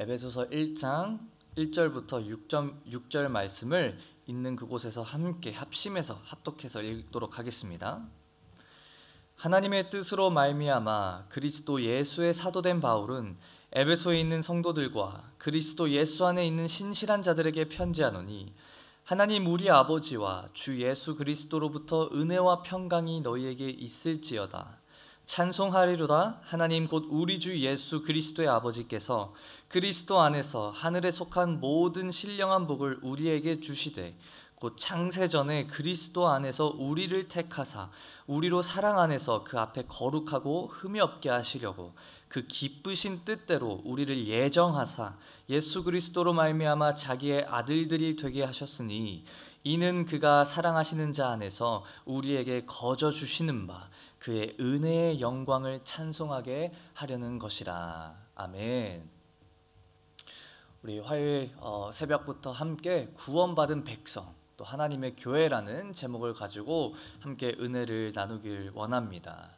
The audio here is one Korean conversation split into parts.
에베소서 1장 1절부터 6절 말씀을 있는 그곳에서 함께 합심해서 합독해서 읽도록 하겠습니다. 하나님의 뜻으로 말미암아 그리스도 예수의 사도된 바울은 에베소에 있는 성도들과 그리스도 예수 안에 있는 신실한 자들에게 편지하노니, 하나님 우리 아버지와 주 예수 그리스도로부터 은혜와 평강이 너희에게 있을지어다. 찬송하리로다. 하나님 곧 우리 주 예수 그리스도의 아버지께서 그리스도 안에서 하늘에 속한 모든 신령한 복을 우리에게 주시되, 곧 창세전에 그리스도 안에서 우리를 택하사 우리로 사랑 안에서 그 앞에 거룩하고 흠이 없게 하시려고 그 기쁘신 뜻대로 우리를 예정하사 예수 그리스도로 말미암아 자기의 아들들이 되게 하셨으니, 이는 그가 사랑하시는 자 안에서 우리에게 거저 주시는 바 그의 은혜의 영광을 찬송하게 하려는 것이라. 아멘. 우리 화요일 새벽부터 함께 구원받은 백성, 또 하나님의 교회라는 제목을 가지고 함께 은혜를 나누길 원합니다.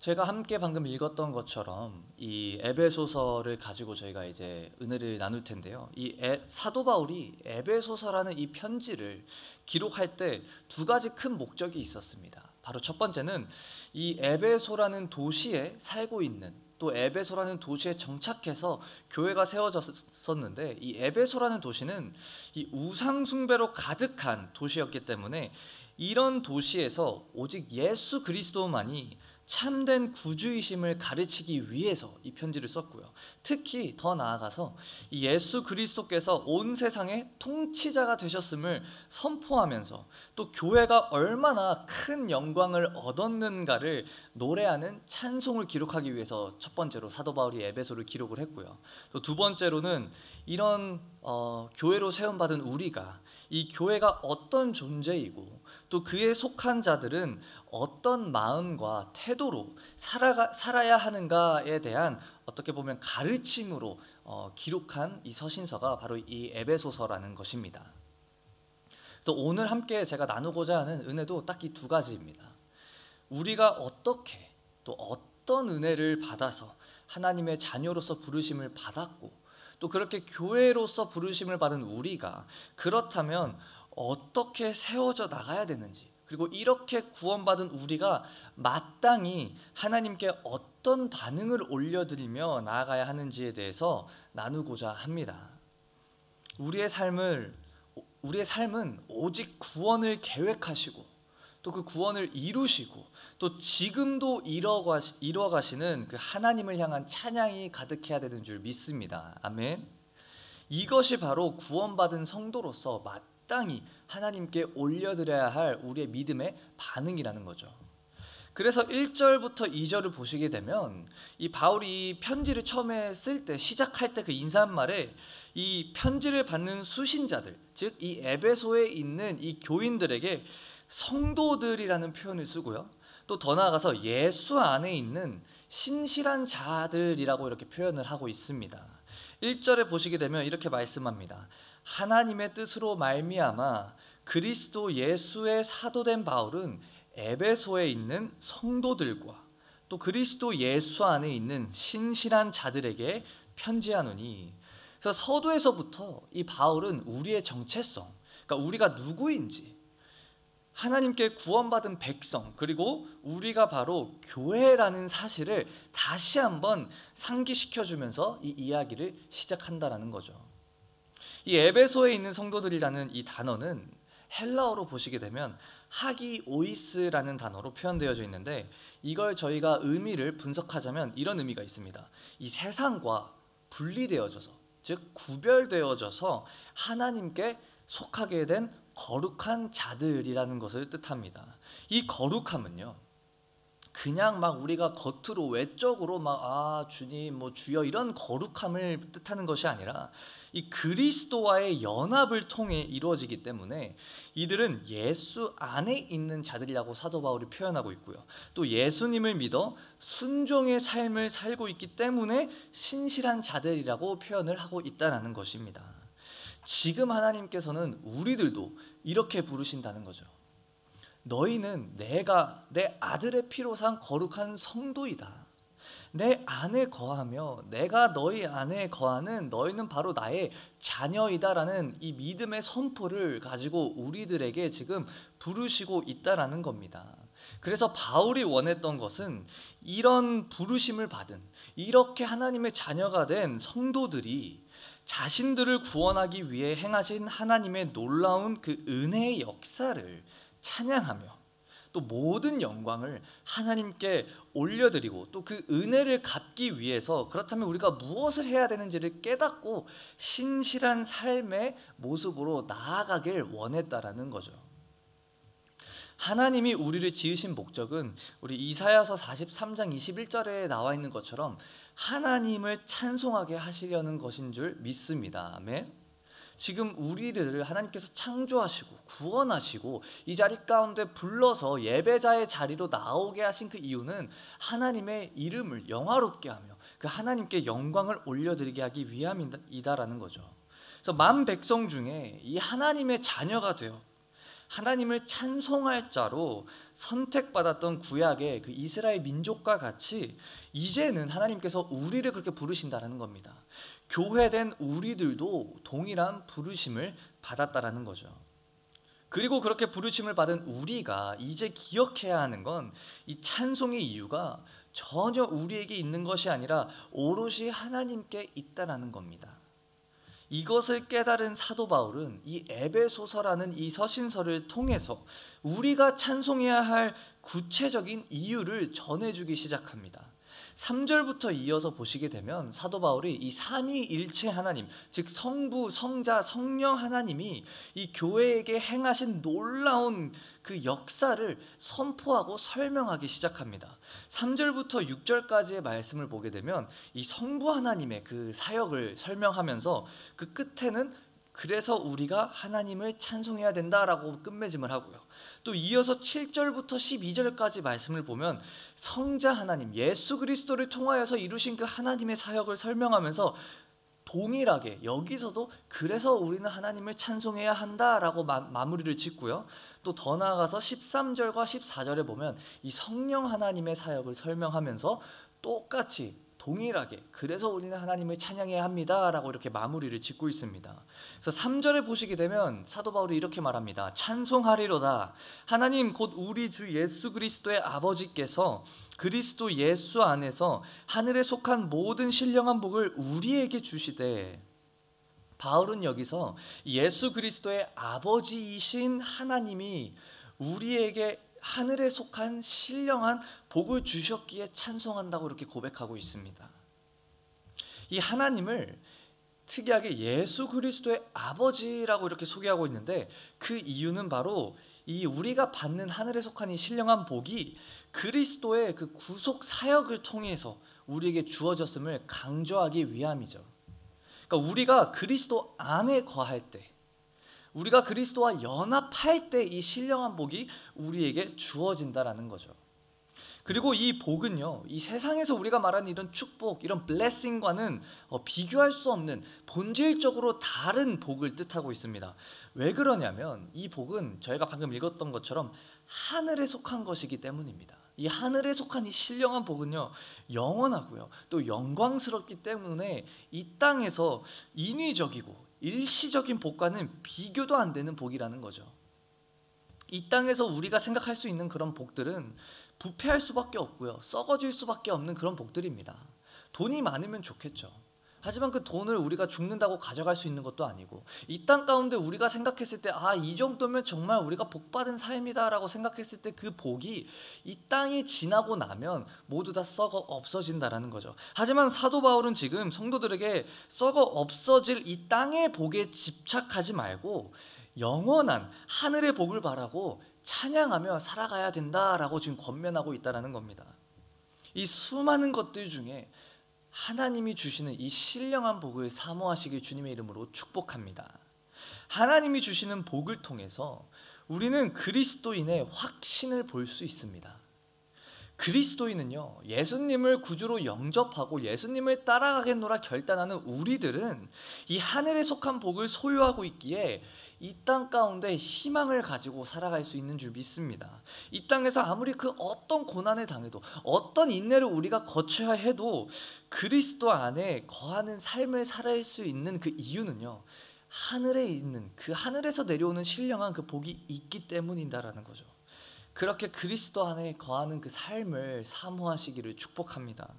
제가 함께 방금 읽었던 것처럼 이 에베소서를 가지고 저희가 이제 은혜를 나눌 텐데요. 이 사도 바울이 에베소서라는 이 편지를 기록할 때 두 가지 큰 목적이 있었습니다. 바로 첫 번째는 이 에베소라는 도시에 살고 있는, 또 에베소라는 도시에 정착해서 교회가 세워졌었는데, 이 에베소라는 도시는 이 우상 숭배로 가득한 도시였기 때문에 이런 도시에서 오직 예수 그리스도만이 참된 구주이심을 가르치기 위해서 이 편지를 썼고요. 특히 더 나아가서 이 예수 그리스도께서 온 세상의 통치자가 되셨음을 선포하면서 또 교회가 얼마나 큰 영광을 얻었는가를 노래하는 찬송을 기록하기 위해서 첫 번째로 사도 바울이 에베소를 기록을 했고요. 또 두 번째로는 이런 교회로 세움받은 우리가, 이 교회가 어떤 존재이고 또 그에 속한 자들은 어떤 마음과 태도로 살아야 하는가에 대한 어떻게 보면 가르침으로 기록한 이 서신서가 바로 이 에베소서라는 것입니다. 그래서 오늘 함께 제가 나누고자 하는 은혜도 딱 이 두 가지입니다. 우리가 어떻게 또 어떤 은혜를 받아서 하나님의 자녀로서 부르심을 받았고, 또 그렇게 교회로서 부르심을 받은 우리가 그렇다면 어떻게 세워져 나가야 되는지, 그리고 이렇게 구원받은 우리가 마땅히 하나님께 어떤 반응을 올려드리며 나아가야 하는지에 대해서 나누고자 합니다. 우리의 삶은 오직 구원을 계획하시고 또 그 구원을 이루시고 또 지금도 이루어가시는 그 하나님을 향한 찬양이 가득해야 되는 줄 믿습니다. 아멘. 이것이 바로 구원받은 성도로서 마땅히 하나님께 올려드려야 할 우리의 믿음의 반응이라는 거죠. 그래서 1절부터 2절을 보시게 되면 이 바울이 편지를 처음에 쓸 때, 시작할 때 그 인사말에 이 편지를 받는 수신자들, 즉 이 에베소에 있는 이 교인들에게 성도들이라는 표현을 쓰고요. 또 더 나아가서 예수 안에 있는 신실한 자들이라고 이렇게 표현을 하고 있습니다. 1절에 보시게 되면 이렇게 말씀합니다. 하나님의 뜻으로 말미암아 그리스도 예수의 사도된 바울은 에베소에 있는 성도들과 또 그리스도 예수 안에 있는 신실한 자들에게 편지하노니. 그래서 서두에서부터 이 바울은 우리의 정체성, 그러니까 우리가 누구인지, 하나님께 구원받은 백성, 그리고 우리가 바로 교회라는 사실을 다시 한번 상기시켜주면서 이 이야기를 시작한다라는 거죠. 이 에베소에 있는 성도들이라는 이 단어는 헬라어로 보시게 되면 하기오이스라는 단어로 표현되어져 있는데, 이걸 저희가 의미를 분석하자면 이런 의미가 있습니다. 이 세상과 분리되어져서, 즉 구별되어져서 하나님께 속하게 된 거룩한 자들이라는 것을 뜻합니다. 이 거룩함은요, 그냥 막 우리가 겉으로 외적으로 막 주님 주여 이런 거룩함을 뜻하는 것이 아니라 이 그리스도와의 연합을 통해 이루어지기 때문에 이들은 예수 안에 있는 자들이라고 사도 바울이 표현하고 있고요. 또 예수님을 믿어 순종의 삶을 살고 있기 때문에 신실한 자들이라고 표현을 하고 있다는 것입니다. 지금 하나님께서는 우리들도 이렇게 부르신다는 거죠. 너희는 내가 내 아들의 피로 산 거룩한 성도이다. 내 안에 거하며 내가 너희 안에 거하는 너희는 바로 나의 자녀이다라는 이 믿음의 선포를 가지고 우리들에게 지금 부르시고 있다라는 겁니다. 그래서 바울이 원했던 것은 이런 부르심을 받은, 이렇게 하나님의 자녀가 된 성도들이 자신들을 구원하기 위해 행하신 하나님의 놀라운 그 은혜의 역사를 찬양하며 또 모든 영광을 하나님께 올려드리고 또 그 은혜를 갚기 위해서 그렇다면 우리가 무엇을 해야 되는지를 깨닫고 신실한 삶의 모습으로 나아가길 원했다라는 거죠. 하나님이 우리를 지으신 목적은 우리 이사야서 43장 21절에 나와 있는 것처럼 하나님을 찬송하게 하시려는 것인 줄 믿습니다. 아멘. 지금 우리를 하나님께서 창조하시고 구원하시고 이 자리 가운데 불러서 예배자의 자리로 나오게 하신 그 이유는 하나님의 이름을 영화롭게 하며 그 하나님께 영광을 올려드리게 하기 위함이다라는 거죠. 그래서 만 백성 중에 이 하나님의 자녀가 되어 하나님을 찬송할 자로 선택받았던 구약의 그 이스라엘 민족과 같이 이제는 하나님께서 우리를 그렇게 부르신다는 겁니다. 교회된 우리들도 동일한 부르심을 받았다라는 거죠. 그리고 그렇게 부르심을 받은 우리가 이제 기억해야 하는 건 이 찬송의 이유가 전혀 우리에게 있는 것이 아니라 오롯이 하나님께 있다라는 겁니다. 이것을 깨달은 사도 바울은 이 에베소서라는 이 서신서를 통해서 우리가 찬송해야 할 구체적인 이유를 전해주기 시작합니다. 3절부터 이어서 보시게 되면 사도 바울이 이 삼위일체 하나님, 즉 성부, 성자, 성령 하나님이 이 교회에게 행하신 놀라운 그 역사를 선포하고 설명하기 시작합니다. 3절부터 6절까지의 말씀을 보게 되면 이 성부 하나님의 그 사역을 설명하면서 그 끝에는 그래서 우리가 하나님을 찬송해야 된다라고 끝맺음을 하고요. 또 이어서 7절부터 12절까지 말씀을 보면 성자 하나님, 예수 그리스도를 통하여서 이루신 그 하나님의 사역을 설명하면서 동일하게 여기서도 그래서 우리는 하나님을 찬송해야 한다라고 마무리를 짓고요. 또 더 나아가서 13절과 14절에 보면 이 성령 하나님의 사역을 설명하면서 똑같이 동일하게 그래서 우리는 하나님을 찬양해야 합니다라고 이렇게 마무리를 짓고 있습니다. 그래서 3절에 보시게 되면 사도 바울이 이렇게 말합니다. 찬송하리로다. 하나님 곧 우리 주 예수 그리스도의 아버지께서 그리스도 예수 안에서 하늘에 속한 모든 신령한 복을 우리에게 주시되, 바울은 여기서 예수 그리스도의 아버지이신 하나님이 우리에게 하늘에 속한 신령한 복을 주셨기에 찬송한다고 이렇게 고백하고 있습니다. 이 하나님을 특이하게 예수 그리스도의 아버지라고 이렇게 소개하고 있는데 그 이유는 바로 이 우리가 받는 하늘에 속한 이 신령한 복이 그리스도의 그 구속 사역을 통해서 우리에게 주어졌음을 강조하기 위함이죠. 그러니까 우리가 그리스도 안에 거할 때, 우리가 그리스도와 연합할 때 이 신령한 복이 우리에게 주어진다라는 거죠. 그리고 이 복은요, 이 세상에서 우리가 말하는 이런 축복, 이런 블레싱과는 비교할 수 없는 본질적으로 다른 복을 뜻하고 있습니다. 왜 그러냐면 이 복은 저희가 방금 읽었던 것처럼 하늘에 속한 것이기 때문입니다. 이 하늘에 속한 이 신령한 복은요, 영원하고요 또 영광스럽기 때문에 이 땅에서 인위적이고 일시적인 복과는 비교도 안 되는 복이라는 거죠. 이 땅에서 우리가 생각할 수 있는 그런 복들은 부패할 수밖에 없고요, 썩어질 수밖에 없는 그런 복들입니다. 돈이 많으면 좋겠죠. 하지만 그 돈을 우리가 죽는다고 가져갈 수 있는 것도 아니고, 이 땅 가운데 우리가 생각했을 때 이 정도면 정말 우리가 복받은 삶이다 라고 생각했을 때 그 복이 이 땅이 지나고 나면 모두 다 썩어 없어진다라는 거죠. 하지만 사도 바울은 지금 성도들에게 썩어 없어질 이 땅의 복에 집착하지 말고 영원한 하늘의 복을 바라고 찬양하며 살아가야 된다라고 지금 권면하고 있다는 겁니다. 이 수많은 것들 중에 하나님이 주시는 이 신령한 복을 사모하시길 주님의 이름으로 축복합니다. 하나님이 주시는 복을 통해서 우리는 그리스도인의 확신을 볼 수 있습니다. 그리스도인은요, 예수님을 구주로 영접하고 예수님을 따라가겠노라 결단하는 우리들은 이 하늘에 속한 복을 소유하고 있기에 이 땅 가운데 희망을 가지고 살아갈 수 있는 줄 믿습니다. 이 땅에서 아무리 그 어떤 고난을 당해도, 어떤 인내를 우리가 거쳐야 해도 그리스도 안에 거하는 삶을 살아갈 수 있는 그 이유는요, 하늘에 있는, 그 하늘에서 내려오는 신령한 그 복이 있기 때문이다라는 거죠. 그렇게 그리스도 안에 거하는 그 삶을 사모하시기를 축복합니다.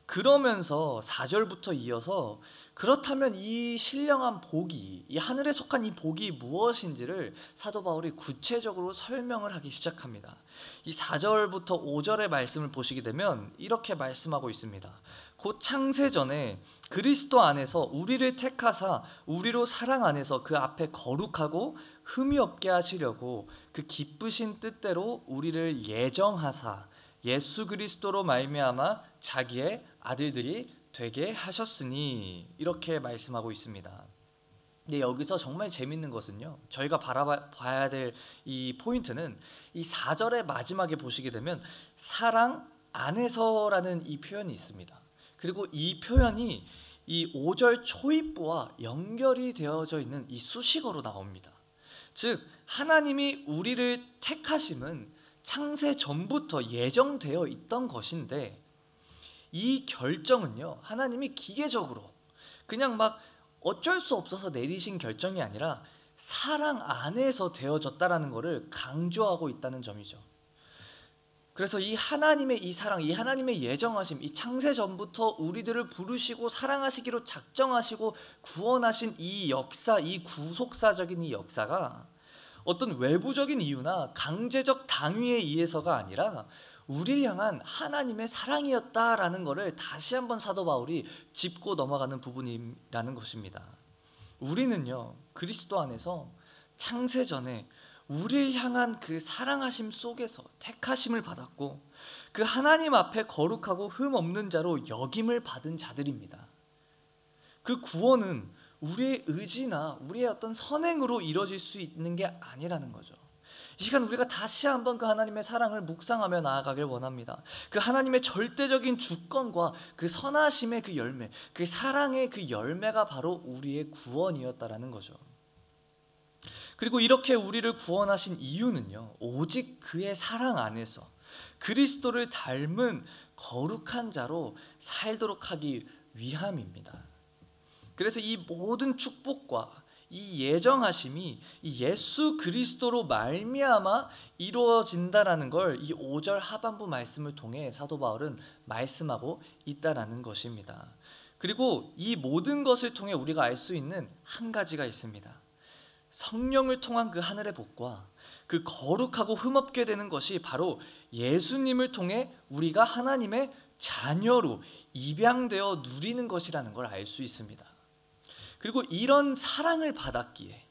그러면서 4절부터 이어서 그렇다면 이 신령한 복이, 이 하늘에 속한 이 복이 무엇인지를 사도 바울이 구체적으로 설명을 하기 시작합니다. 이 4절부터 5절의 말씀을 보시게 되면 이렇게 말씀하고 있습니다. 곧 창세전에 그리스도 안에서 우리를 택하사 우리로 사랑 안에서 그 앞에 거룩하고 흠이 없게 하시려고 그 기쁘신 뜻대로 우리를 예정하사 예수 그리스도로 말미암아 자기의 아들들이 되게 하셨으니, 이렇게 말씀하고 있습니다. 근데 여기서 정말 재밌는 것은요, 저희가 바라봐야 될 이 포인트는 이 4절의 마지막에 보시게 되면 사랑 안에서라는 이 표현이 있습니다. 그리고 이 표현이 이 5절 초입부와 연결이 되어져 있는 이 수식어로 나옵니다. 즉 하나님이 우리를 택하심은 창세 전부터 예정되어 있던 것인데, 이 결정은요, 하나님이 기계적으로 그냥 막 어쩔 수 없어서 내리신 결정이 아니라 사랑 안에서 되어졌다라는 것을 강조하고 있다는 점이죠. 그래서 이 하나님의 이 사랑, 이 하나님의 예정하심, 이 창세 전부터 우리들을 부르시고 사랑하시기로 작정하시고 구원하신 이 역사, 이 구속사적인 이 역사가 어떤 외부적인 이유나 강제적 당위에 의해서가 아니라 우리를 향한 하나님의 사랑이었다라는 것을 다시 한번 사도 바울이 짚고 넘어가는 부분이라는 것입니다. 우리는요, 그리스도 안에서 창세 전에 우리를 향한 그 사랑하심 속에서 택하심을 받았고 그 하나님 앞에 거룩하고 흠 없는 자로 여김을 받은 자들입니다. 그 구원은 우리의 의지나 우리의 어떤 선행으로 이루어질 수 있는 게 아니라는 거죠. 이 시간 우리가 다시 한번 그 하나님의 사랑을 묵상하며 나아가길 원합니다. 그 하나님의 절대적인 주권과 그 선하심의 그 열매, 그 사랑의 그 열매가 바로 우리의 구원이었다라는 거죠. 그리고 이렇게 우리를 구원하신 이유는요, 오직 그의 사랑 안에서 그리스도를 닮은 거룩한 자로 살도록 하기 위함입니다. 그래서 이 모든 축복과 이 예정하심이 이 예수 그리스도로 말미암아 이루어진다라는 걸 이 5절 하반부 말씀을 통해 사도 바울은 말씀하고 있다라는 것입니다. 그리고 이 모든 것을 통해 우리가 알 수 있는 한 가지가 있습니다. 성령을 통한 그 하늘의 복과 그 거룩하고 흠없게 되는 것이 바로 예수님을 통해 우리가 하나님의 자녀로 입양되어 누리는 것이라는 걸 알 수 있습니다. 그리고 이런 사랑을 받았기에,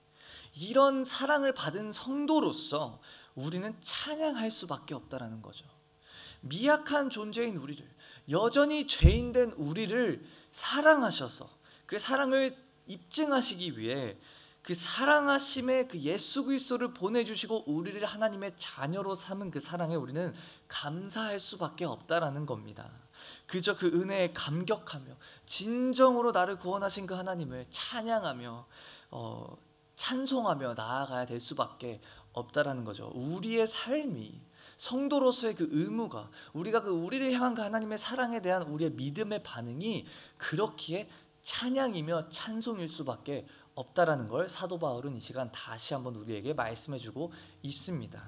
이런 사랑을 받은 성도로서 우리는 찬양할 수밖에 없다라는 거죠. 미약한 존재인 우리를, 여전히 죄인된 우리를 사랑하셔서 그 사랑을 입증하시기 위해 그 사랑하심의 그 예수 그리스도를 보내주시고 우리를 하나님의 자녀로 삼은 그 사랑에 우리는 감사할 수밖에 없다라는 겁니다. 그저 그 은혜에 감격하며 진정으로 나를 구원하신 그 하나님을 찬양하며 찬송하며 나아가야 될 수밖에 없다라는 거죠. 우리의 삶이, 성도로서의 그 의무가, 우리가 그 우리를 향한 그 하나님의 사랑에 대한 우리의 믿음의 반응이 그렇기에 찬양이며 찬송일 수밖에 없다라는 걸 사도 바울은 이 시간 다시 한번 우리에게 말씀해주고 있습니다.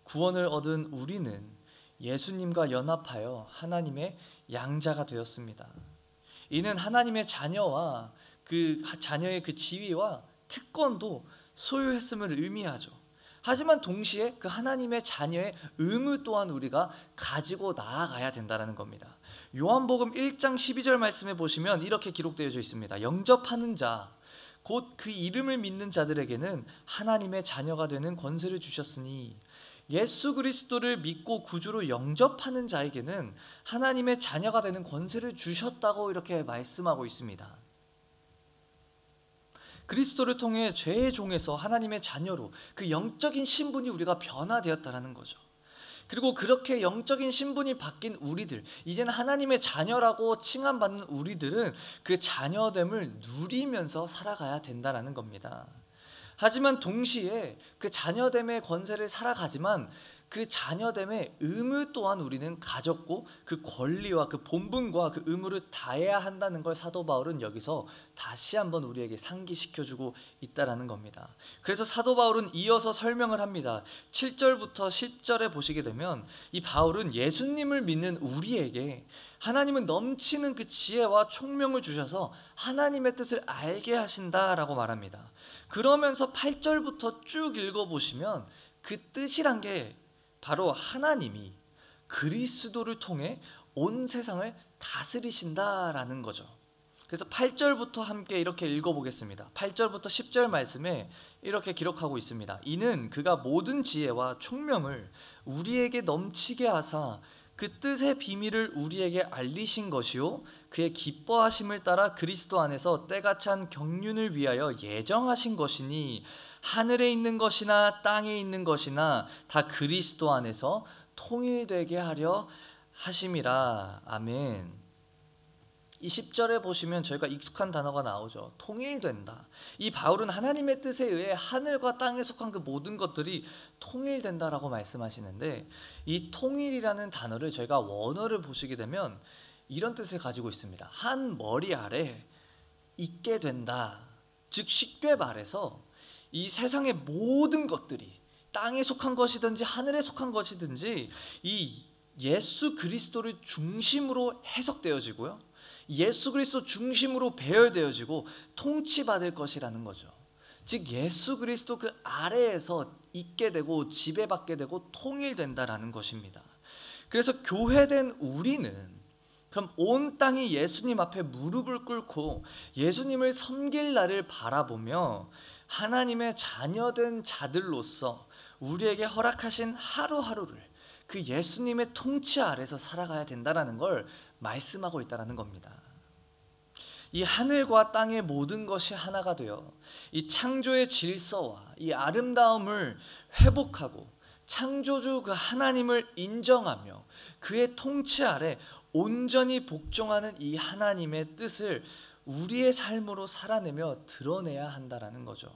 구원을 얻은 우리는 예수님과 연합하여 하나님의 양자가 되었습니다. 이는 하나님의 자녀와 그 자녀의 그 지위와 특권도 소유했음을 의미하죠. 하지만 동시에 그 하나님의 자녀의 의무 또한 우리가 가지고 나아가야 된다는 겁니다. 요한복음 1장 12절 말씀에 보시면 이렇게 기록되어져 있습니다. 영접하는 자, 곧 그 이름을 믿는 자들에게는 하나님의 자녀가 되는 권세를 주셨으니, 예수 그리스도를 믿고 구주로 영접하는 자에게는 하나님의 자녀가 되는 권세를 주셨다고 이렇게 말씀하고 있습니다. 그리스도를 통해 죄의 종에서 하나님의 자녀로 그 영적인 신분이 우리가 변화되었다는 거죠. 그리고 그렇게 영적인 신분이 바뀐 우리들, 이제는 하나님의 자녀라고 칭함받는 우리들은 그 자녀됨을 누리면서 살아가야 된다는 겁니다. 하지만 동시에 그 자녀됨의 권세를 살아가지만 그 자녀됨의 의무 또한 우리는 가졌고, 그 권리와 그 본분과 그 의무를 다해야 한다는 걸 사도 바울은 여기서 다시 한번 우리에게 상기시켜주고 있다는 겁니다. 그래서 사도 바울은 이어서 설명을 합니다. 7절부터 10절에 보시게 되면 이 바울은 예수님을 믿는 우리에게 하나님은 넘치는 그 지혜와 총명을 주셔서 하나님의 뜻을 알게 하신다라고 말합니다. 그러면서 8절부터 쭉 읽어보시면 그 뜻이란 게 바로 하나님이 그리스도를 통해 온 세상을 다스리신다라는 거죠. 그래서 8절부터 함께 이렇게 읽어보겠습니다. 8절부터 10절 말씀에 이렇게 기록하고 있습니다. 이는 그가 모든 지혜와 총명을 우리에게 넘치게 하사 그 뜻의 비밀을 우리에게 알리신 것이요 그의 기뻐하심을 따라 그리스도 안에서 때가 찬 경륜을 위하여 예정하신 것이니 하늘에 있는 것이나 땅에 있는 것이나 다 그리스도 안에서 통일되게 하려 하심이라. 아멘. 이 10절에 보시면 저희가 익숙한 단어가 나오죠. 통일된다. 이 바울은 하나님의 뜻에 의해 하늘과 땅에 속한 그 모든 것들이 통일된다라고 말씀하시는데, 이 통일이라는 단어를 저희가 원어를 보시게 되면 이런 뜻을 가지고 있습니다. 한 머리 아래 있게 된다. 즉 쉽게 말해서 이 세상의 모든 것들이 땅에 속한 것이든지 하늘에 속한 것이든지 이 예수 그리스도를 중심으로 해석되어지고요, 예수 그리스도 중심으로 배열되어지고 통치받을 것이라는 거죠. 즉 예수 그리스도 그 아래에서 있게 되고 지배받게 되고 통일된다라는 것입니다. 그래서 교회된 우리는 그럼 온 땅이 예수님 앞에 무릎을 꿇고 예수님을 섬길 날을 바라보며 하나님의 자녀된 자들로서 우리에게 허락하신 하루하루를 그 예수님의 통치 아래서 살아가야 된다는 걸 말씀하고 있다는 겁니다. 이 하늘과 땅의 모든 것이 하나가 되어 이 창조의 질서와 이 아름다움을 회복하고 창조주 그 하나님을 인정하며 그의 통치 아래 온전히 복종하는 이 하나님의 뜻을 우리의 삶으로 살아내며 드러내야 한다는 거죠.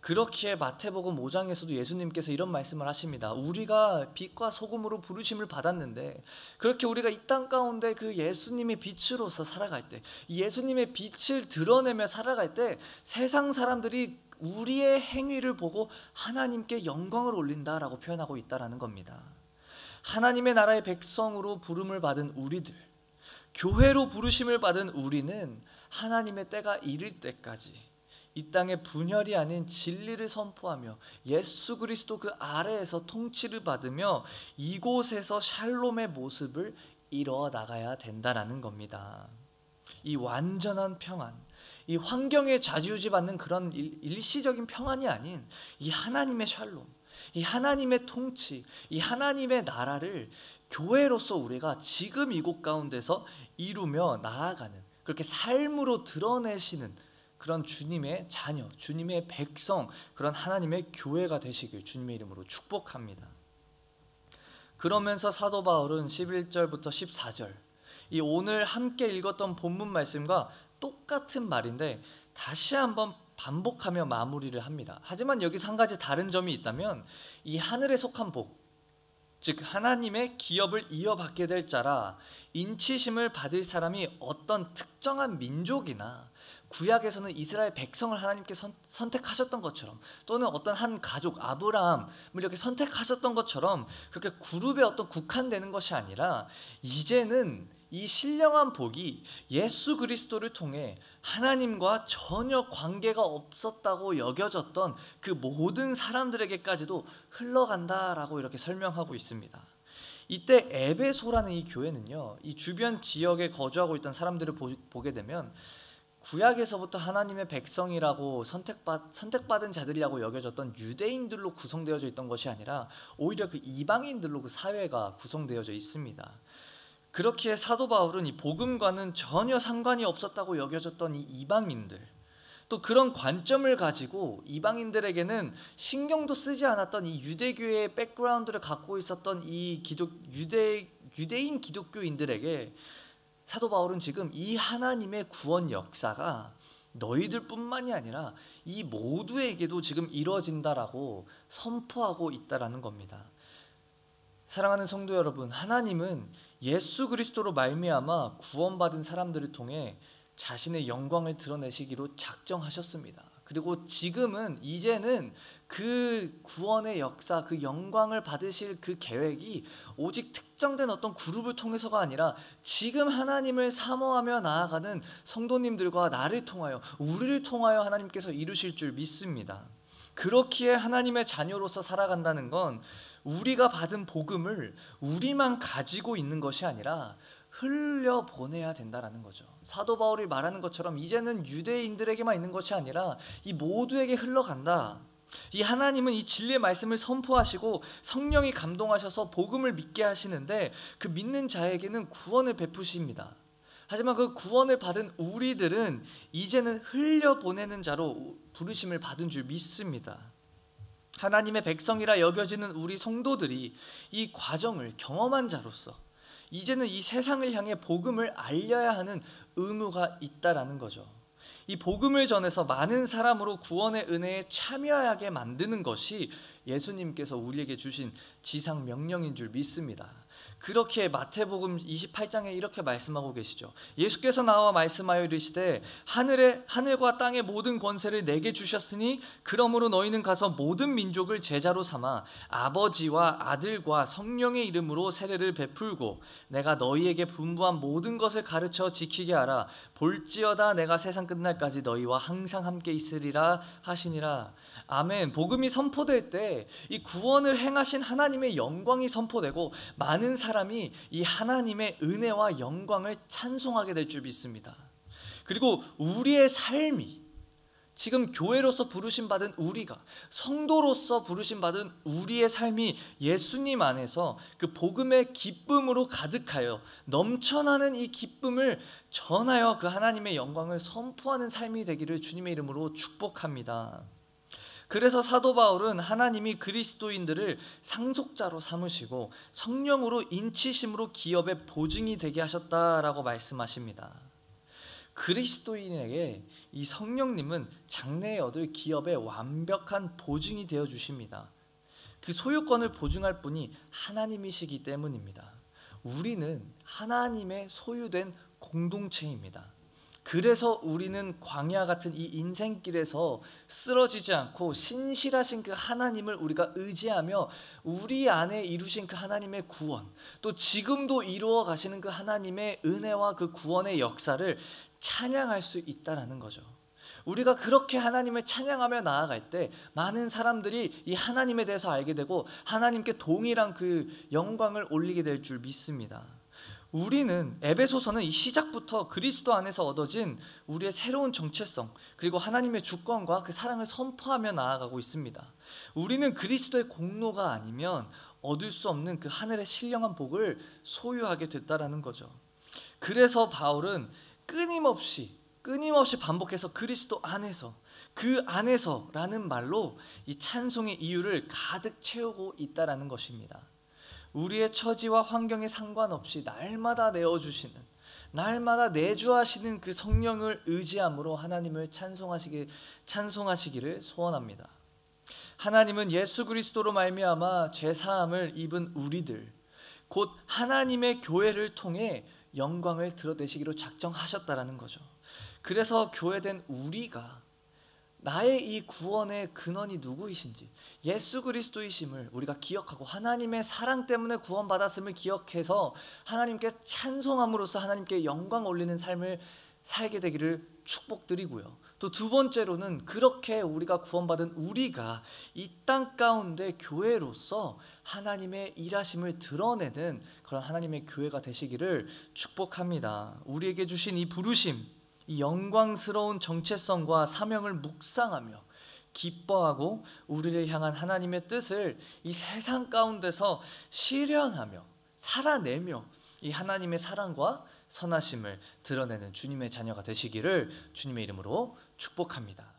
그렇기에 마태복음 5장에서도 예수님께서 이런 말씀을 하십니다. 우리가 빛과 소금으로 부르심을 받았는데 그렇게 우리가 이 땅 가운데 그 예수님의 빛으로서 살아갈 때, 예수님의 빛을 드러내며 살아갈 때 세상 사람들이 우리의 행위를 보고 하나님께 영광을 올린다라고 표현하고 있다는 겁니다. 하나님의 나라의 백성으로 부름을 받은 우리들, 교회로 부르심을 받은 우리는 하나님의 때가 이를 때까지 이 땅에 분열이 아닌 진리를 선포하며 예수 그리스도 그 아래에서 통치를 받으며 이곳에서 샬롬의 모습을 이루어 나가야 된다는 겁니다. 이 완전한 평안, 이 환경에 좌지우지받는 그런 일시적인 평안이 아닌 이 하나님의 샬롬, 이 하나님의 통치, 이 하나님의 나라를 교회로서 우리가 지금 이곳 가운데서 이루며 나아가는, 그렇게 삶으로 드러내시는 그런 주님의 자녀, 주님의 백성, 그런 하나님의 교회가 되시길 주님의 이름으로 축복합니다. 그러면서 사도 바울은 11절부터 14절, 이 오늘 함께 읽었던 본문 말씀과 똑같은 말인데 다시 한번 반복하며 마무리를 합니다. 하지만 여기서 한 가지 다른 점이 있다면 이 하늘에 속한 복, 즉 하나님의 기업을 이어받게 될 자라 인치심을 받을 사람이 어떤 특정한 민족이나 구약에서는 이스라엘 백성을 하나님께 선택하셨던 것처럼, 또는 어떤 한 가족 아브라함을 이렇게 선택하셨던 것처럼 그렇게 그룹에 어떤 국한되는 것이 아니라 이제는 이 신령한 복이 예수 그리스도를 통해 하나님과 전혀 관계가 없었다고 여겨졌던 그 모든 사람들에게까지도 흘러간다라고 이렇게 설명하고 있습니다. 이때 에베소라는 이 교회는요, 이 주변 지역에 거주하고 있던 사람들을 보게 되면 구약에서부터 하나님의 백성이라고 선택받은 자들이라고 여겨졌던 유대인들로 구성되어져 있던 것이 아니라 오히려 그 이방인들로 그 사회가 구성되어져 있습니다. 그렇기에 사도 바울은 이 복음과는 전혀 상관이 없었다고 여겨졌던 이 이방인들, 또 그런 관점을 가지고 이방인들에게는 신경도 쓰지 않았던 이 유대교의 백그라운드를 갖고 있었던 이 유대인 기독교인들에게 사도 바울은 지금 이 하나님의 구원 역사가 너희들뿐만이 아니라 이 모두에게도 지금 이루어진다라고 선포하고 있다라는 겁니다. 사랑하는 성도 여러분, 하나님은 예수 그리스도로 말미암아 구원받은 사람들을 통해 자신의 영광을 드러내시기로 작정하셨습니다. 그리고 지금은 이제는 그 구원의 역사, 그 영광을 받으실 그 계획이 오직 특정된 어떤 그룹을 통해서가 아니라 지금 하나님을 사모하며 나아가는 성도님들과 나를 통하여, 우리를 통하여 하나님께서 이루실 줄 믿습니다. 그렇기에 하나님의 자녀로서 살아간다는 건 우리가 받은 복음을 우리만 가지고 있는 것이 아니라 흘려보내야 된다라는 거죠. 사도 바울이 말하는 것처럼 이제는 유대인들에게만 있는 것이 아니라 이 모두에게 흘러간다. 이 하나님은 이 진리의 말씀을 선포하시고 성령이 감동하셔서 복음을 믿게 하시는데 그 믿는 자에게는 구원을 베푸십니다. 하지만 그 구원을 받은 우리들은 이제는 흘려보내는 자로 부르심을 받은 줄 믿습니다. 하나님의 백성이라 여겨지는 우리 성도들이 이 과정을 경험한 자로서 이제는 이 세상을 향해 복음을 알려야 하는 의무가 있다라는 거죠. 이 복음을 전해서 많은 사람으로 구원의 은혜에 참여하게 만드는 것이 예수님께서 우리에게 주신 지상 명령인 줄 믿습니다. 그렇게 마태복음 28장에 이렇게 말씀하고 계시죠. 예수께서 나와 말씀하여 이르시되 하늘과 땅의 모든 권세를 내게 주셨으니 그러므로 너희는 가서 모든 민족을 제자로 삼아 아버지와 아들과 성령의 이름으로 세례를 베풀고 내가 너희에게 분부한 모든 것을 가르쳐 지키게 하라. 볼지어다 내가 세상 끝날까지 너희와 항상 함께 있으리라 하시니라. 아멘. 복음이 선포될 때 이 구원을 행하신 하나님의 영광이 선포되고 많은 사람이 이 하나님의 은혜와 영광을 찬송하게 될 줄 믿습니다. 그리고 우리의 삶이 지금 교회로서 부르심 받은 우리가, 성도로서 부르심 받은 우리의 삶이 예수님 안에서 그 복음의 기쁨으로 가득하여 넘쳐나는 이 기쁨을 전하여 그 하나님의 영광을 선포하는 삶이 되기를 주님의 이름으로 축복합니다. 그래서 사도 바울은 하나님이 그리스도인들을 상속자로 삼으시고 성령으로 인치심으로 기업의 보증이 되게 하셨다라고 말씀하십니다. 그리스도인에게 이 성령님은 장래에 얻을 기업의 완벽한 보증이 되어 주십니다. 그 소유권을 보증할 분이 하나님이시기 때문입니다. 우리는 하나님의 소유된 공동체입니다. 그래서 우리는 광야 같은 이 인생길에서 쓰러지지 않고 신실하신 그 하나님을 우리가 의지하며 우리 안에 이루신 그 하나님의 구원, 또 지금도 이루어 가시는 그 하나님의 은혜와 그 구원의 역사를 찬양할 수 있다는 거죠. 우리가 그렇게 하나님을 찬양하며 나아갈 때 많은 사람들이 이 하나님에 대해서 알게 되고 하나님께 동일한 그 영광을 올리게 될 줄 믿습니다. 우리는 에베소서는 이 시작부터 그리스도 안에서 얻어진 우리의 새로운 정체성, 그리고 하나님의 주권과 그 사랑을 선포하며 나아가고 있습니다. 우리는 그리스도의 공로가 아니면 얻을 수 없는 그 하늘의 신령한 복을 소유하게 됐다라는 거죠. 그래서 바울은 끊임없이 반복해서 그리스도 안에서, 그 안에서라는 말로 이 찬송의 이유를 가득 채우고 있다라는 것입니다. 우리의 처지와 환경에 상관없이 날마다 내어주시는, 날마다 내주하시는 그 성령을 의지함으로 하나님을 찬송하시기를 소원합니다. 하나님은 예수 그리스도로 말미암아 죄사함을 입은 우리들, 곧 하나님의 교회를 통해 영광을 드러내시기로 작정하셨다라는 거죠. 그래서 교회된 우리가 나의 이 구원의 근원이 누구이신지, 예수 그리스도이심을 우리가 기억하고 하나님의 사랑 때문에 구원받았음을 기억해서 하나님께 찬송함으로써 하나님께 영광 올리는 삶을 살게 되기를 축복드리고요. 또 두 번째로는 그렇게 우리가 구원받은 우리가 이 땅 가운데 교회로서 하나님의 일하심을 드러내는 그런 하나님의 교회가 되시기를 축복합니다. 우리에게 주신 이 부르심, 이 영광스러운 정체성과 사명을 묵상하며 기뻐하고 우리를 향한 하나님의 뜻을 이 세상 가운데서 실현하며 살아내며 이 하나님의 사랑과 선하심을 드러내는 주님의 자녀가 되시기를 주님의 이름으로 축복합니다.